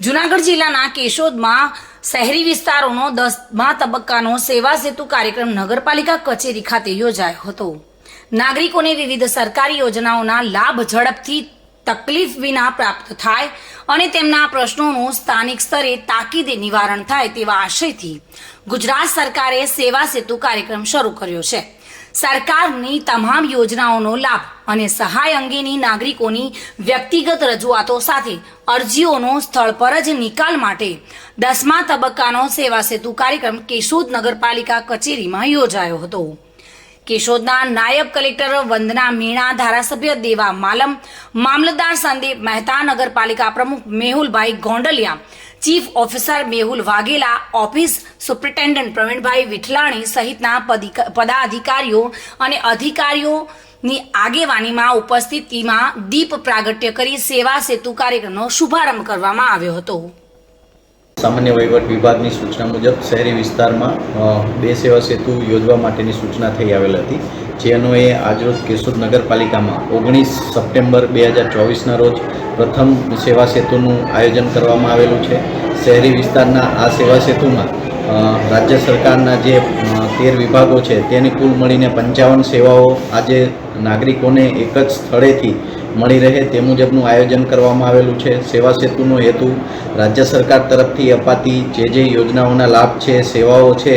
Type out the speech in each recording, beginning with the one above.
જૂનાગઢ જિલ્લાના કેશોદમાં શહેરી વિસ્તારોનો 10મા તબક્કાનો સેવા સેતુ કાર્યક્રમ નગરપાલિકા કચેરી ખાતે યોજાયો હતો। નાગરિકોને વિવિધ સરકારી યોજનાઓના લાભ ઝડપથી તકલીફ વિના પ્રાપ્ત થાય અને તેમના પ્રશ્નોનું સ્થાનિક સ્તરે તાકીદે નિવારણ થાય તેવા આશયથી ગુજરાત સરકારે સેવા સેતુ કાર્યક્રમ શરૂ કર્યો છે। સરકારની તમામ યોજનાઓનો લાભ અને સહાય અંગેની નાગરિકોની વ્યક્તિગત રજૂઆતો સાથે અરજીઓનો સ્થળ પર જ નિકાલ માટે 10મા તબક્કાનો સેવા સેતુ કાર્યક્રમ કેશોદ નગરપાલિકા કચેરીમાં યોજાયો હતો। કેશોદના નાયબ કલેક્ટર વંદના મીણા, ધારાસભ્ય દેવા માલમ, મામલતદાર સંદીપ મહેતા, નગરપાલિકા પ્રમુખ મેહુલભાઈ Gondaliya, chief officer Mehul Vaghela, office superintendent પ્રવીણભાઈ વિઠલાણી સહિતના પદાધિકારીઓ અને અધિકારીઓની આગેવાનીમાં ઉપસ્થિતિમાં દીપ પ્રાગટ્ય કરી સેવા સેતુ કાર્યક્રમનો શુભારંભ કરવામાં આવ્યો હતો। સામાન્ય વહીવટ વિભાગની સૂચના મુજબ શહેરી વિસ્તારમાં 2 સેવા સેતુ યોજવા માટેની સૂચના થઈ આવેલ હતી, જે અન્વયે આજરોજ કેશોદ નગરપાલિકામાં 19 સપ્ટેમ્બર 2024ના રોજ પ્રથમ સેવા સેતુનું આયોજન કરવામાં આવેલું છે। શહેરી વિસ્તારના આ સેવા સેતુમાં રાજ્ય સરકારના જે 13 વિભાગો છે તેની કુલ મળીને 55 સેવાઓ આજે નાગરિકોને એક જ સ્થળેથી મળી રહે તે મુજબનું આયોજન કરવામાં આવેલું છે। સેવા સેતુનો હેતુ રાજ્ય સરકાર તરફથી અપાતી જે યોજનાઓના લાભ છે, સેવાઓ છે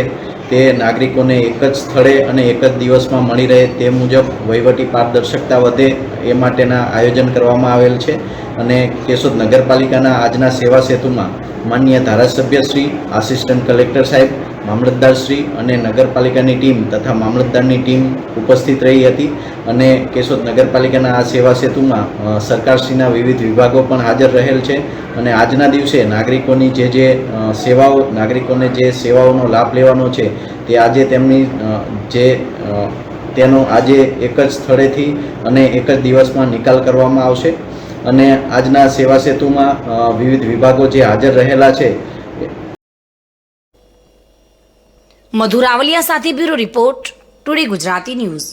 તે નાગરિકોને એક જ સ્થળે અને એક જ દિવસમાં મળી રહે તે મુજબ વહીવટી પારદર્શકતા વધે એ માટેના આયોજન કરવામાં આવેલ છે। અને કેશોદ નગરપાલિકાના આજના સેવા સેતુમાં માનનીય ધારાસભ્યશ્રી, આસિસ્ટન્ટ કલેક્ટર સાહેબ, મામલતદારશ્રી અને નગરપાલિકાની ટીમ તથા મામલતદારની ટીમ ઉપસ્થિત રહી હતી। અને કેશોદ નગરપાલિકાના આ સેવા સેતુમાં સરકારશ્રીના વિવિધ વિભાગો પણ હાજર રહેલ છે। અને આજના દિવસે નાગરિકોની જે સેવાઓનો લાભ લેવાનો છે તે આજે તેમની તેનો આજે એક જ સ્થળેથી અને એક જ દિવસમાં નિકાલ કરવામાં આવશે। અને આજના સેવા સેતુમાં વિવિધ વિભાગો જે હાજર રહેલા છે। મધુરાવલિયા સાથે bureau report, today Gujarati news.